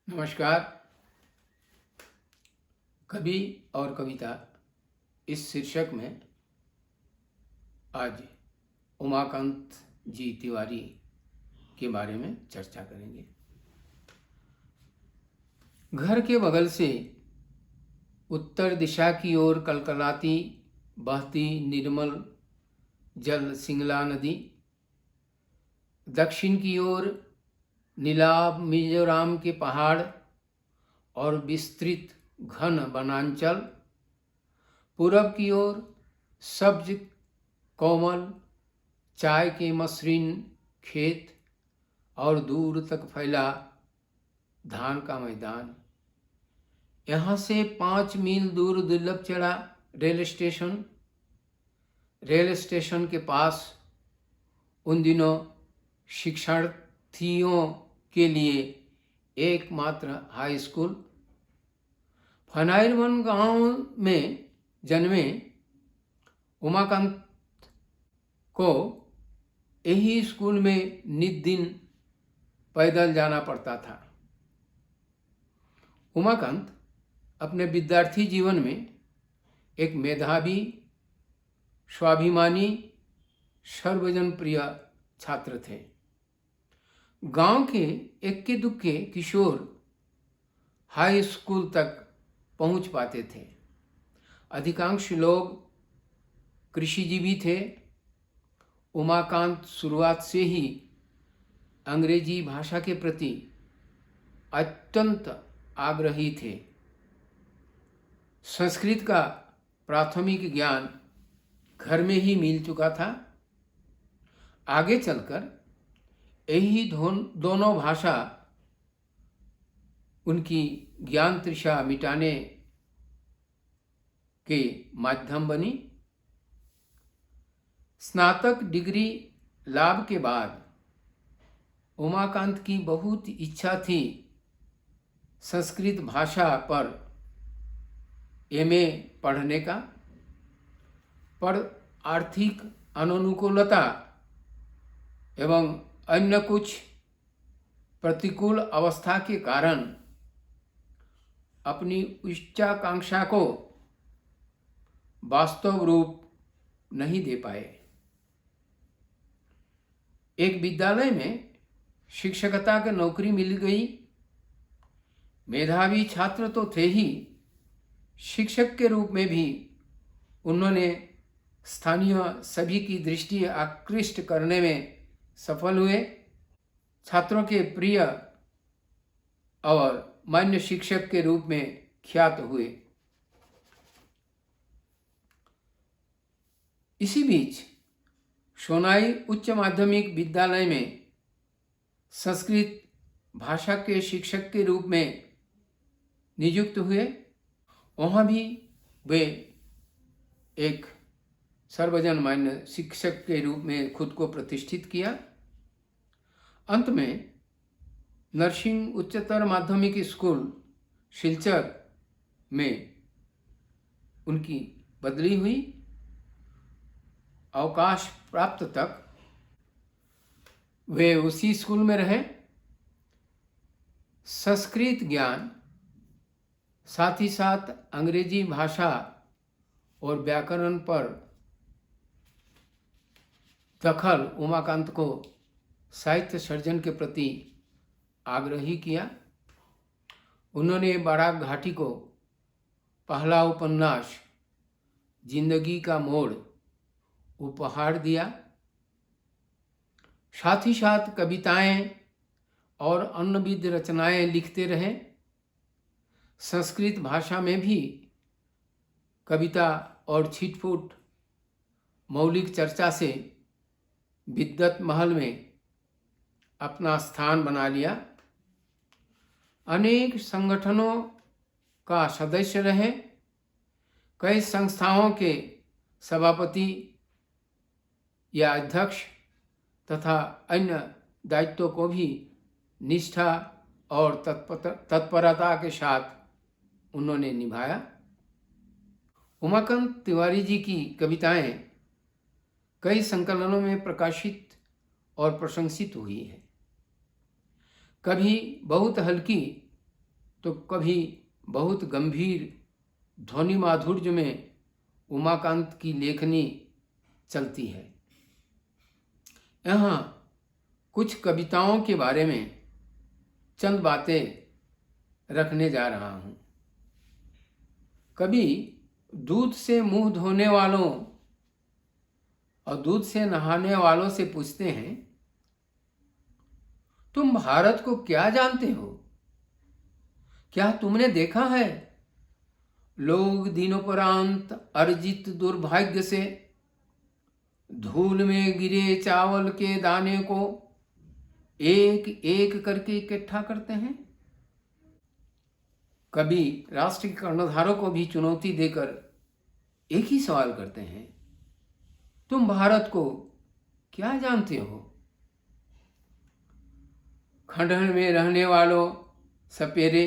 नमस्कार। कवि और कविता इस शीर्षक में आज उमाकांत जी तिवारी के बारे में चर्चा करेंगे। घर के बगल से उत्तर दिशा की ओर कलकलाती बहती निर्मल जल सिंगला नदी, दक्षिण की ओर नीलाभ मिजोरम के पहाड़ और विस्तृत घन वनांचल, पूरब की ओर सब्ज कोमल चाय के मसृण खेत और दूर तक फैला धान का मैदान। यहाँ से 5 मील दूर दुर्लभचड़ा रेल स्टेशन के पास उन दिनों शिक्षार्थियों के लिए एकमात्र हाई स्कूल। फनाइरवन गांव में जन्मे उमाकांत को यही स्कूल में नित दिन पैदल जाना पड़ता था। उमाकांत अपने विद्यार्थी जीवन में एक मेधावी, स्वाभिमानी, सर्वजन प्रिय छात्र थे। गांव के इक्के दुक्के किशोर हाई स्कूल तक पहुंच पाते थे। अधिकांश लोग कृषिजीवी थे। उमाकांत शुरुआत से ही अंग्रेजी भाषा के प्रति अत्यंत आग्रही थे। संस्कृत का प्राथमिक ज्ञान घर में ही मिल चुका था। आगे चलकर यही दोनों भाषा उनकी ज्ञान तृषा मिटाने के माध्यम बनी। स्नातक डिग्री लाभ के बाद उमाकांत की बहुत इच्छा थी संस्कृत भाषा पर एमए पढ़ने का, पर आर्थिक अननुकूलता एवं अन्य कुछ प्रतिकूल अवस्था के कारण अपनी उच्चाकांक्षा को वास्तव रूप नहीं दे पाए। एक विद्यालय में शिक्षकता की नौकरी मिल गई। मेधावी छात्र तो थे ही, शिक्षक के रूप में भी उन्होंने स्थानीय सभी की दृष्टि आकृष्ट करने में सफल हुए। छात्रों के प्रिय और मान्य शिक्षक के रूप में ख्यात हुए। इसी बीच सोनाई उच्च माध्यमिक विद्यालय में संस्कृत भाषा के शिक्षक के रूप में नियुक्त हुए। वहाँ भी वे एक सर्वजन मान्य शिक्षक के रूप में खुद को प्रतिष्ठित किया। अंत में नरसिंह उच्चतर माध्यमिक स्कूल सिलचर में उनकी बदली हुई। अवकाश प्राप्त तक वे उसी स्कूल में रहे। संस्कृत ज्ञान साथ ही साथ अंग्रेजी भाषा और व्याकरण पर दखल उमाकांत को साहित्य सर्जन के प्रति आग्रही किया। उन्होंने बाराक घाटी को पहला उपन्यास जिंदगी का मोड़ उपहार दिया। साथ ही साथ कविताएं और अन्यविध रचनाएं लिखते रहे। संस्कृत भाषा में भी कविता और छिटपुट मौलिक चर्चा से विद्वत महल में अपना स्थान बना लिया। अनेक संगठनों का सदस्य रहे। कई संस्थाओं के सभापति या अध्यक्ष तथा अन्य दायित्वों को भी निष्ठा और तत्परता के साथ उन्होंने निभाया। उमाकांत तिवारी जी की कविताएं कई संकलनों में प्रकाशित और प्रशंसित हुई है। कभी बहुत हल्की तो कभी बहुत गंभीर ध्वनि माधुर्य में उमाकांत की लेखनी चलती है। यहाँ कुछ कविताओं के बारे में चंद बातें रखने जा रहा हूँ। कभी दूध से मुंह धोने वालों और दूध से नहाने वालों से पूछते हैं, तुम भारत को क्या जानते हो? क्या तुमने देखा है लोग दिनोपरांत अर्जित दुर्भाग्य से धूल में गिरे चावल के दाने को एक एक करके इकट्ठा करते हैं? कभी राष्ट्र के कर्णधारों को भी चुनौती देकर एक ही सवाल करते हैं, तुम भारत को क्या जानते हो? खंडहर में रहने वालों सपेरे,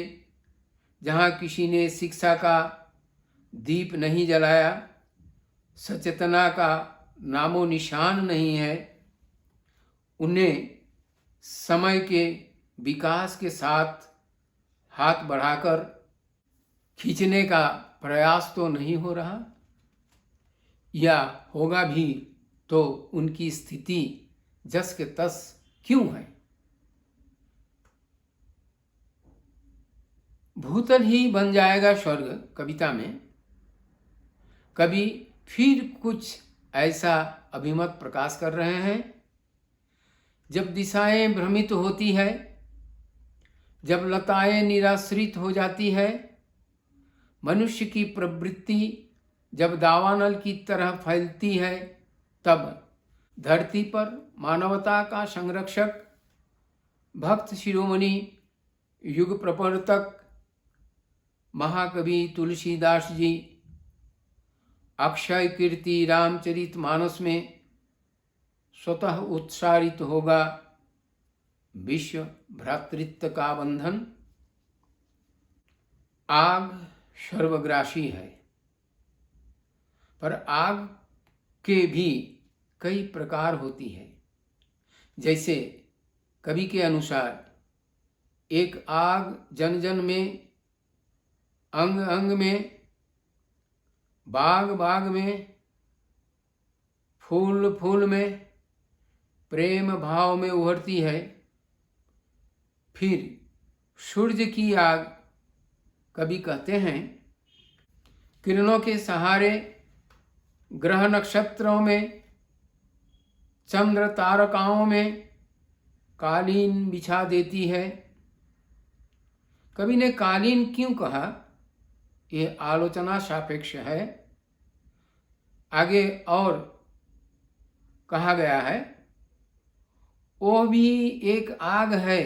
जहाँ किसी ने शिक्षा का दीप नहीं जलाया, सचेतना का नामो निशान नहीं है, उन्हें समय के विकास के साथ हाथ बढ़ाकर खींचने का प्रयास तो नहीं हो रहा, या होगा भी तो उनकी स्थिति जस के तस क्यों है? भूतल ही बन जाएगा स्वर्ग कविता में कवि फिर कुछ ऐसा अभिमत प्रकाश कर रहे हैं। जब दिशाएं भ्रमित होती है, जब लताएं निराश्रित हो जाती है, मनुष्य की प्रवृत्ति जब दावानल की तरह फैलती है, तब धरती पर मानवता का संरक्षक, भक्त शिरोमणि, युग प्रवर्तक महाकवि तुलसीदास जी अक्षय कीर्ति रामचरितमानस में स्वतः उत्सारित होगा विश्व भ्रातृत्व का बंधन। आग सर्वग्रासी है, पर आग के भी कई प्रकार होती है। जैसे कवि के अनुसार एक आग जन जन में, अंग अंग में, बाग बाग में, फूल फूल में, प्रेम भाव में उभरती है। फिर सूर्य की आग कवि कहते हैं किरणों के सहारे ग्रह नक्षत्रों में, चंद्र तारकाओं में कालीन बिछा देती है। कवि ने कालीन क्यों कहा, ये आलोचना सापेक्ष है। आगे और कहा गया है, वो भी एक आग है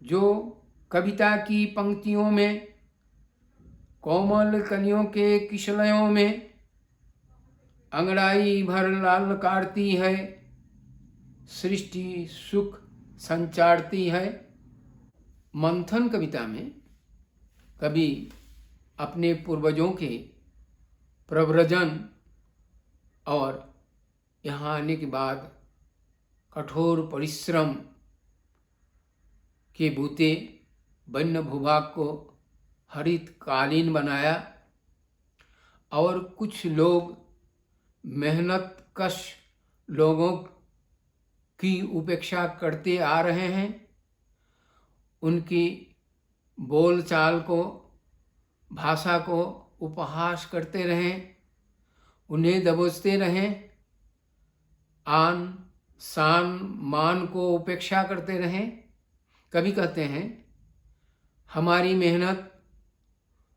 जो कविता की पंक्तियों में, कोमल कलियों के किशलयों में अंगड़ाई भर ललकारती है, सृष्टि सुख संचारती है। मंथन कविता में कवि अपने पूर्वजों के प्रव्रजन और यहाँ आने के बाद कठोर परिश्रम के बूते वन्य भूभाग को हरित कालीन बनाया, और कुछ लोग मेहनत कश लोगों की उपेक्षा करते आ रहे हैं, उनकी बोलचाल को, भाषा को उपहास करते रहें, उन्हें दबोचते रहें, आन शान मान को उपेक्षा करते रहें। कवि कहते हैं हमारी मेहनत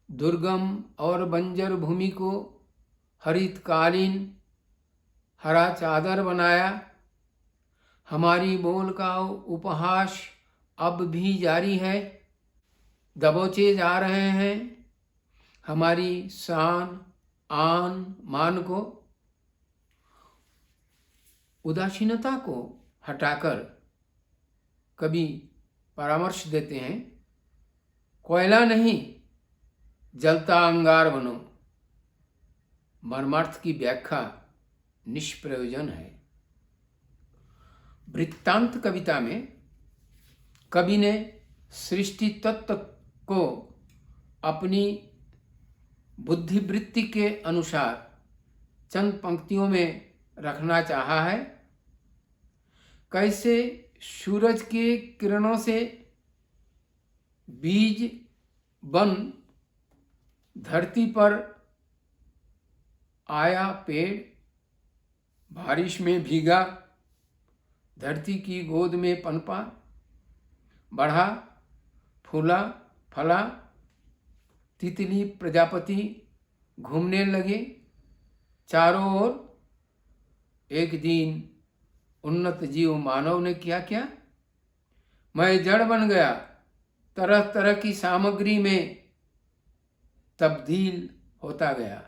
दुर्गम और बंजर भूमि को हरित कालीन, हरा चादर बनाया। हमारी बोल का उपहास अब भी जारी है, दबोचे जा रहे हैं हमारी शान आन मान को। उदासीनता को हटाकर कवि परामर्श देते हैं, कोयला नहीं जलता अंगार बनो। मर्मार्थ की व्याख्या निष्प्रयोजन है। वृत्तांत कविता में कवि ने सृष्टि तत्व को अपनी बुद्धिवृत्ति के अनुसार चंद पंक्तियों में रखना चाहा है। कैसे सूरज के किरणों से बीज बन धरती पर आया, पेड़ बारिश में भीगा, धरती की गोद में पनपा, बढ़ा, फूला, फला, तितली प्रजापति घूमने लगे चारों ओर। एक दिन उन्नत जीव मानव ने क्या किया? मैं जड़ बन गया, तरह तरह की सामग्री में तब्दील होता गया।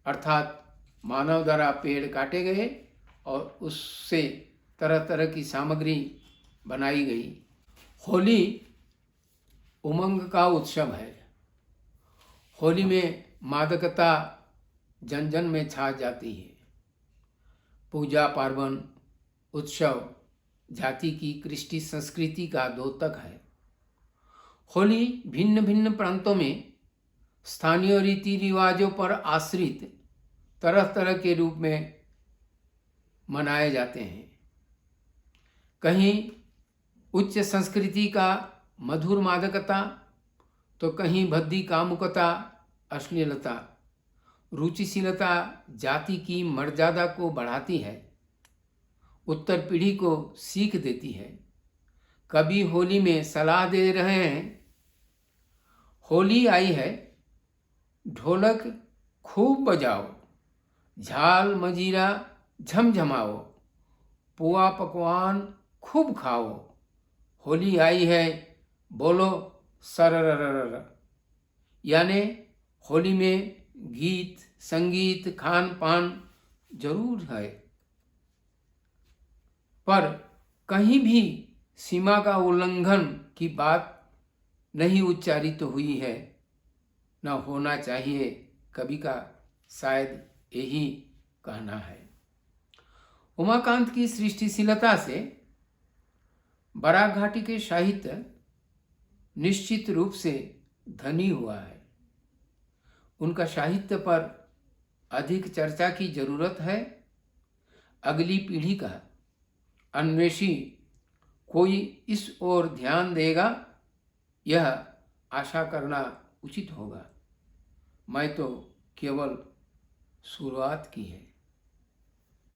अर्थात मानव द्वारा पेड़ काटे गए और उससे तरह तरह की सामग्री बनाई गई। होली उमंग का उत्सव है। होली में मादकता जन जन में छा जाती है। पूजा पार्वण उत्सव जाति की कृष्टि संस्कृति का द्योतक है। होली भिन्न भिन्न प्रांतों में स्थानीय रीति रिवाजों पर आश्रित तरह तरह के रूप में मनाए जाते हैं। कहीं उच्च संस्कृति का मधुर मादकता, तो कहीं भद्दी कामुकता, अश्लीलता, रुचिशीलता जाति की मर्यादा को बढ़ाती है, उत्तर पीढ़ी को सीख देती है। कभी होली में सलाह दे रहे हैं, होली आई है, ढोलक खूब बजाओ, झाल मजीरा झमझमाओ, पुआ पकवान खूब खाओ, होली आई है, बोलो सररररर। यानी होली में गीत संगीत खान पान जरूर है, पर कहीं भी सीमा का उल्लंघन की बात नहीं उच्चारित हुई है, न होना चाहिए। कवि का शायद यही कहना है। उमाकांत की सृष्टिशीलता से बराक घाटी के साहित्य निश्चित रूप से धनी हुआ है। उनका साहित्य पर अधिक चर्चा की जरूरत है। अगली पीढ़ी का अन्वेषी कोई इस ओर ध्यान देगा, यह आशा करना उचित होगा। मैं तो केवल शुरुआत की है।